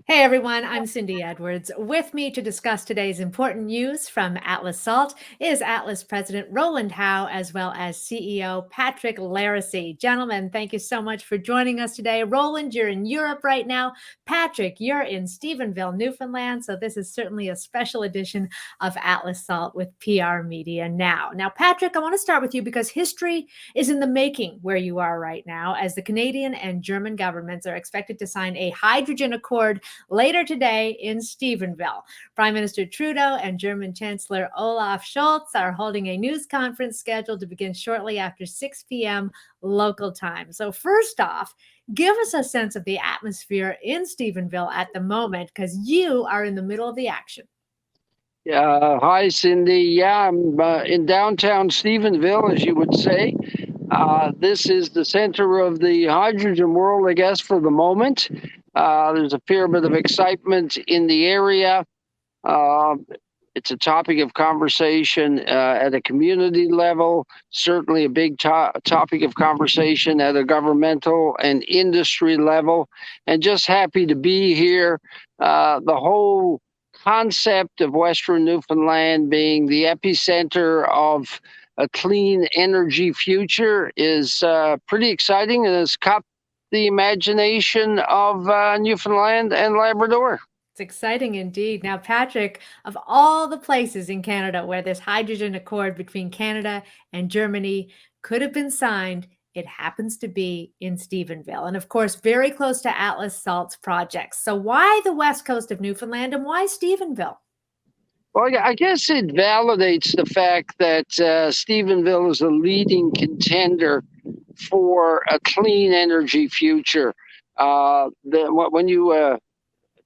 Hey everyone, I'm Cindy Edwards. With me to discuss today's important news from Atlas Salt is Atlas President Rowland Howe, as well as CEO Patrick Laracy. Gentlemen, thank you so much for joining us today. Rowland, you're in Europe right now. Patrick, you're in Stephenville, Newfoundland. So this is certainly a special edition of Atlas Salt with PR Media Now. Now, Patrick, I want to start with you because history is in the making where you are right now, as the Canadian and German governments are expected to sign a hydrogen accord later today in Stephenville. Prime Minister Trudeau and German Chancellor Olaf Scholz are holding a news conference scheduled to begin shortly after 6 p.m. local time. So first off, give us a sense of the atmosphere in Stephenville at the moment, because you are in the middle of the action. Yeah, hi Cindy. Yeah, I'm in downtown Stephenville, as you would say. This is the center of the hydrogen world, I guess, for the moment. There's a fair bit of excitement in the area. Uh, it's a topic of conversation at a community level, certainly a big topic of conversation at a governmental and industry level, and just happy to be here. The whole concept of Western Newfoundland being the epicenter of a clean energy future is pretty exciting and has caught the imagination of Newfoundland and Labrador. It's exciting indeed. Now, Patrick, of all the places in Canada where this hydrogen accord between Canada and Germany could have been signed, it happens to be in Stephenville. And of course, very close to Atlas Salt's projects. So why the west coast of Newfoundland and why Stephenville? Well, yeah, I guess it validates the fact that Stephenville is a leading contender for a clean energy future. When you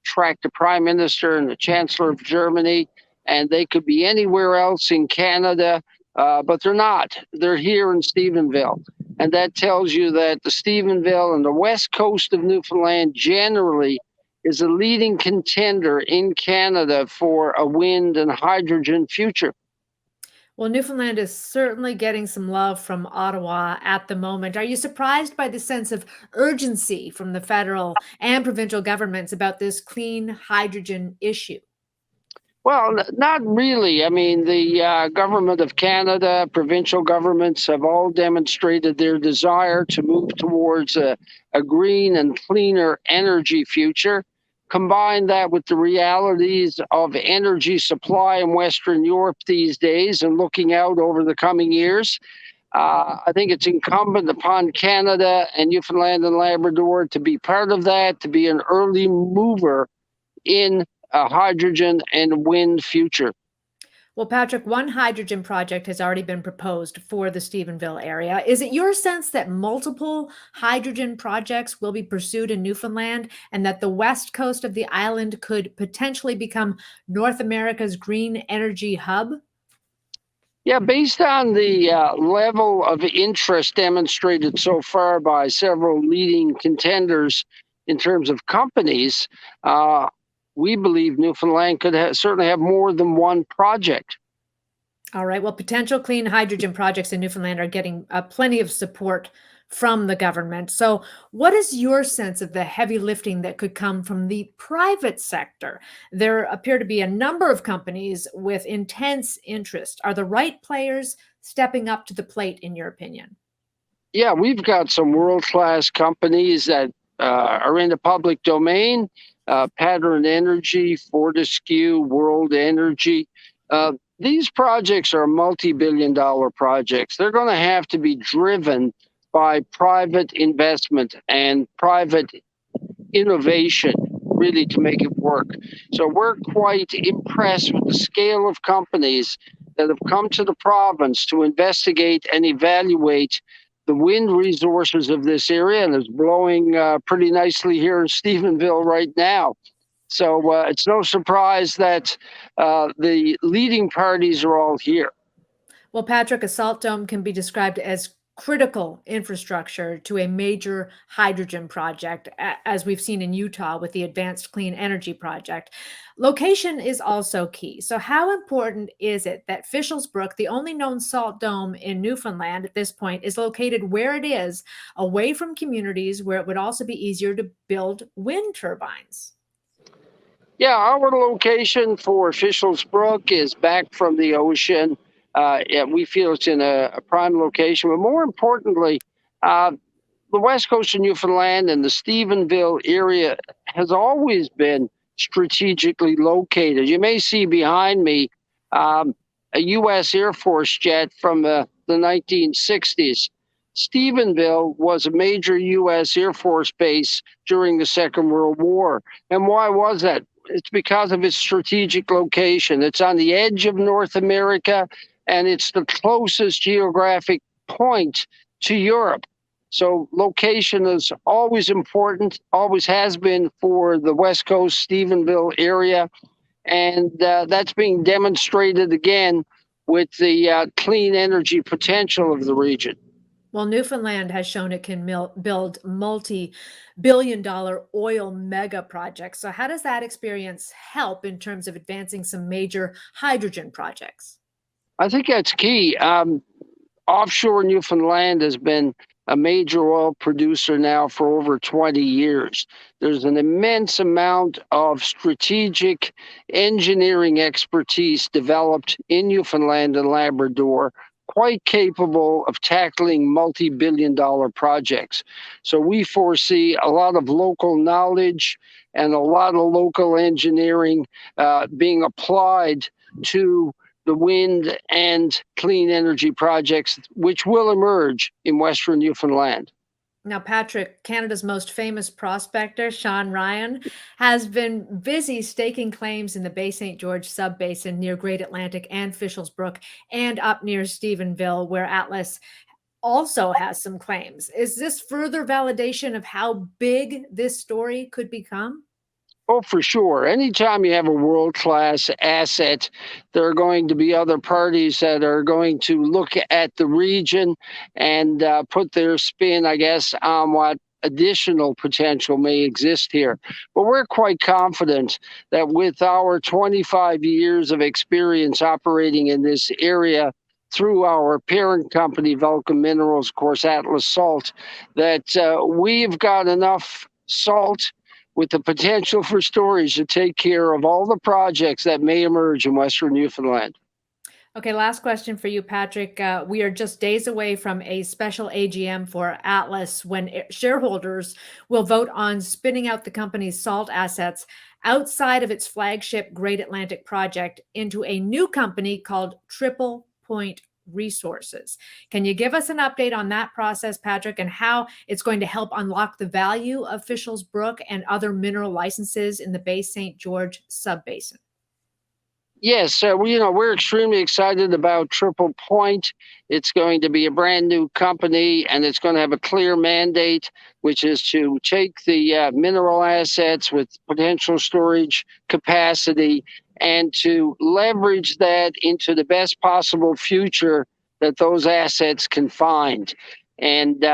track the Prime Minister and the Chancellor of Germany, and they could be anywhere else in Canada, but they're not. They're here in Stephenville. And that tells you that the Stephenville and the west coast of Newfoundland generally is a leading contender in Canada for a wind and hydrogen future. Well, Newfoundland is certainly getting some love from Ottawa at the moment. Are you surprised by the sense of urgency from the federal and provincial governments about this clean hydrogen issue? Well, not really. I mean, the government of Canada, provincial governments have all demonstrated their desire to move towards a green and cleaner energy future. Combine that with the realities of energy supply in Western Europe these days and looking out over the coming years. I think it's incumbent upon Canada and Newfoundland and Labrador to be part of that, to be an early mover in a hydrogen and wind future. Well, Patrick, one hydrogen project has already been proposed for the Stephenville area. Is it your sense that multiple hydrogen projects will be pursued in Newfoundland and that the west coast of the island could potentially become North America's green energy hub? Yeah, based on the level of interest demonstrated so far by several leading contenders in terms of companies, we believe Newfoundland could certainly have more than one project. All right. Well, potential clean hydrogen projects in Newfoundland are getting plenty of support from the government. So, what is your sense of the heavy lifting that could come from the private sector? There appear to be a number of companies with intense interest. Are the right players stepping up to the plate, in your opinion? Yeah, we've got some world-class companies that are in the public domain. Pattern Energy, Fortescue, World Energy. These projects are multi-billion-dollar projects. They're going to have to be driven by private investment and private innovation, really, to make it work. So we're quite impressed with the scale of companies that have come to the province to investigate and evaluate the wind resources of this area, and it's blowing pretty nicely here in Stephenville right now. So it's no surprise that the leading parties are all here. Well, Patrick, a salt dome can be described as critical infrastructure to a major hydrogen project, as we've seen in Utah with the Advanced Clean Energy Project. Location is also key. So, how important is it that Fischelsbrook, the only known salt dome in Newfoundland at this point, is located where it is, away from communities where it would also be easier to build wind turbines? Yeah, our location for Fishel's Brook is back from the ocean. Yeah, we feel it's in a prime location, but more importantly, uh, the west coast of Newfoundland and the Stephenville area has always been strategically located. You may see behind me a U.S. Air Force jet from the 1960s. Stephenville was a major U.S. Air Force base during the Second World War. And why was that? It's because of its strategic location. It's on the edge of North America, and it's the closest geographic point to Europe. So location is always important, always has been for the West Coast Stephenville area. And that's being demonstrated again with the clean energy potential of the region. Well, Newfoundland has shown it can build multi-billion-dollar oil mega projects. So, how does that experience help in terms of advancing some major hydrogen projects? I think that's key. Offshore Newfoundland has been a major oil producer now for over 20 years. There's an immense amount of strategic engineering expertise developed in Newfoundland and Labrador, quite capable of tackling multi-billion-dollar projects. So we foresee a lot of local knowledge and a lot of local engineering being applied to the wind and clean energy projects, which will emerge in Western Newfoundland. Now, Patrick, Canada's most famous prospector, Sean Ryan, has been busy staking claims in the Bay St. George subbasin near Great Atlantic and Fishel's Brook and up near Stephenville, where Atlas also has some claims. Is this further validation of how big this story could become? Oh, for sure. Anytime you have a world-class asset, there are going to be other parties that are going to look at the region and put their spin, I guess, on what additional potential may exist here. But we're quite confident that with our 25 years of experience operating in this area, through our parent company, Vulcan Minerals, of course, Atlas Salt, that we've got enough salt with the potential for storage to take care of all the projects that may emerge in Western Newfoundland. Okay, last question for you, Patrick. We are just days away from a special AGM for Atlas when shareholders will vote on spinning out the company's salt assets outside of its flagship Great Atlantic project into a new company called Triple Point Resources. Can you give us an update on that process, Patrick, and how it's going to help unlock the value of Fishel's Brook and other mineral licenses in the Bay St. George subbasin? Yes, we're extremely excited about Triple Point. It's going to be a brand new company, and it's going to have a clear mandate, which is to take the mineral assets with potential storage capacity and to leverage that into the best possible future that those assets can find. And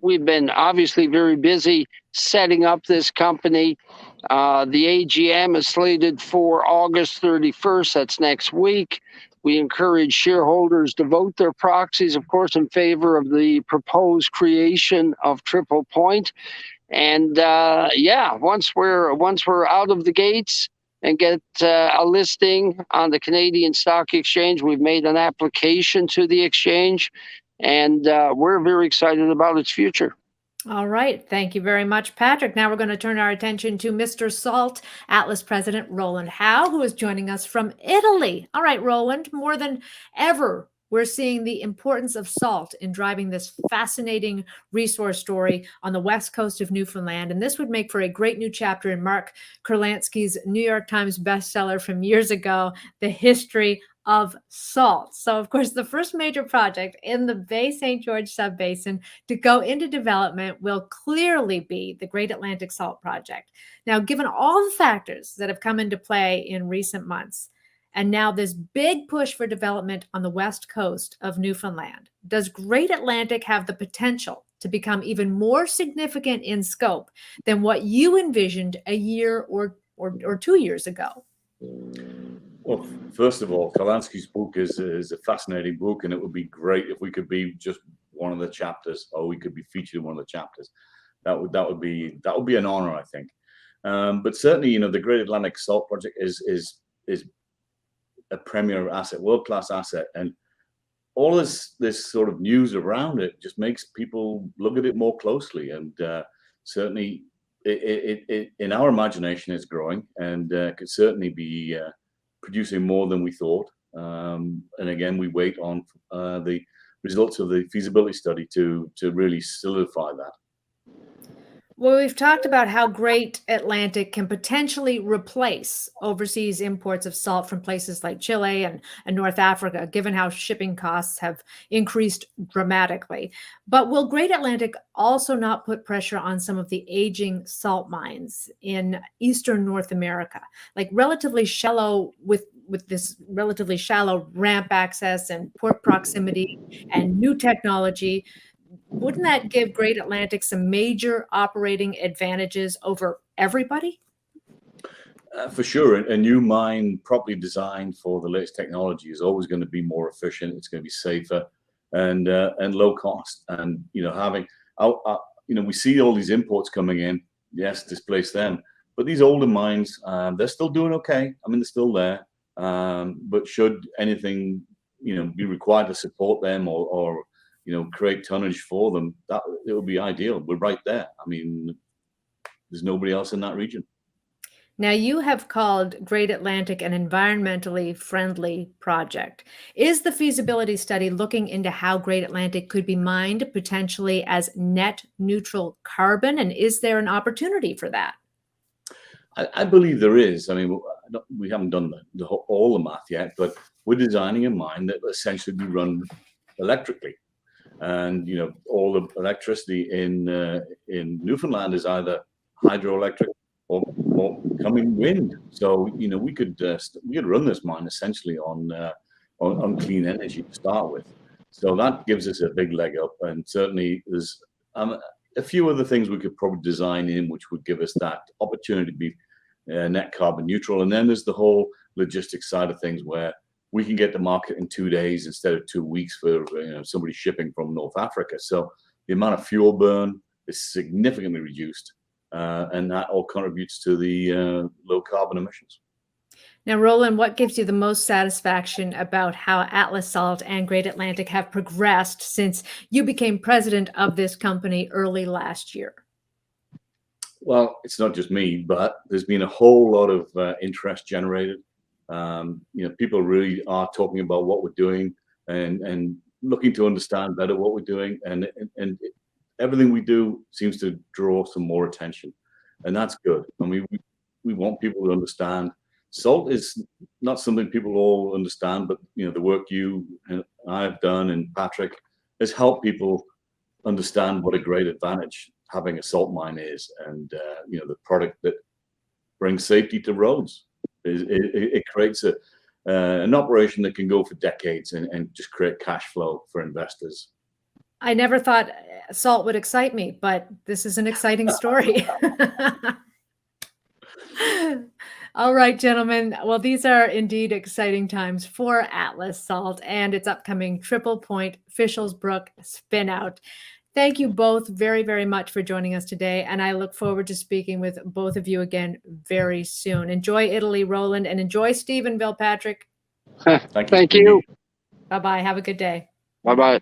we've been obviously very busy setting up this company. The AGM is slated for August 31st. That's next week. We encourage shareholders to vote their proxies, of course, in favor of the proposed creation of Triple Point. And once we're out of the gates and get a listing on the Canadian Stock Exchange, we've made an application to the exchange, and we're very excited about its future. All right. Thank you very much, Patrick. Now we're going to turn our attention to Mr. Salt, Atlas President Rowland Howe, who is joining us from Italy. All right, Rowland, more than ever, we're seeing the importance of salt in driving this fascinating resource story on the west coast of Newfoundland. And this would make for a great new chapter in Mark Kurlansky's New York Times bestseller from years ago, The History of Salt. So, of course, the first major project in the Bay St. George subbasin to go into development will clearly be the Great Atlantic Salt Project. Now, given all the factors that have come into play in recent months, and now this big push for development on the west coast of Newfoundland, does Great Atlantic have the potential to become even more significant in scope than what you envisioned a year or 2 years ago? Well, first of all, Kurlansky's book is a fascinating book, and it would be great if we could be just one of the chapters, or we could be featured in one of the chapters. That would be an honor, I think. But certainly, the Great Atlantic Salt Project is a premier asset, world-class asset, and all this sort of news around it just makes people look at it more closely. And certainly, it in our imagination is growing, and could certainly be producing more than we thought. And again, we wait on the results of the feasibility study to really solidify that. Well, we've talked about how Great Atlantic can potentially replace overseas imports of salt from places like Chile and North Africa, given how shipping costs have increased dramatically. But will Great Atlantic also not put pressure on some of the aging salt mines in Eastern North America, like relatively shallow with this relatively shallow ramp access and port proximity and new technology? Wouldn't that give Great Atlantic some major operating advantages over everybody? For sure, a new mine properly designed for the latest technology is always going to be more efficient. It's going to be safer and low cost. And we see all these imports coming in. Yes, displace them, but these older mines, they're still doing okay. I mean, they're still there. But should anything be required to support them or create tonnage for them, that it would be ideal. We're right there. I mean, there's nobody else in that region. Now, you have called Great Atlantic an environmentally friendly project. Is the feasibility study looking into how Great Atlantic could be mined potentially as net neutral carbon? And is there an opportunity for that? I believe there is. I mean, we haven't done all the math yet, but we're designing a mine that will essentially be run electrically. And all the electricity in Newfoundland is either hydroelectric or coming wind. So we could run this mine essentially on clean energy to start with. So that gives us a big leg up. And certainly there's a few other things we could probably design in which would give us that opportunity to be net carbon neutral. And then there's the whole logistics side of things where we can get to market in 2 days instead of 2 weeks for somebody shipping from North Africa. So the amount of fuel burn is significantly reduced, and that all contributes to the low carbon emissions. Now, Rowland, what gives you the most satisfaction about how Atlas Salt and Great Atlantic have progressed since you became president of this company early last year? Well, it's not just me, but there's been a whole lot of interest generated. People really are talking about what we're doing and looking to understand better what we're doing, and everything we do seems to draw some more attention, and that's good. I mean, we want people to understand salt is not something people all understand, but the work you and I've done and Patrick has helped people understand what a great advantage having a salt mine is, and the product that brings safety to roads. It creates an operation that can go for decades and just create cash flow for investors. I never thought salt would excite me, but this is an exciting story. All right, gentlemen. Well, these are indeed exciting times for Atlas Salt and its upcoming Triple Point Fishells Brook spin-out. Thank you both very, very much for joining us today, and I look forward to speaking with both of you again very soon. Enjoy Italy, Rowland, and enjoy Stephenville, Patrick. Thank you. Bye-bye. Have a good day. Bye-bye.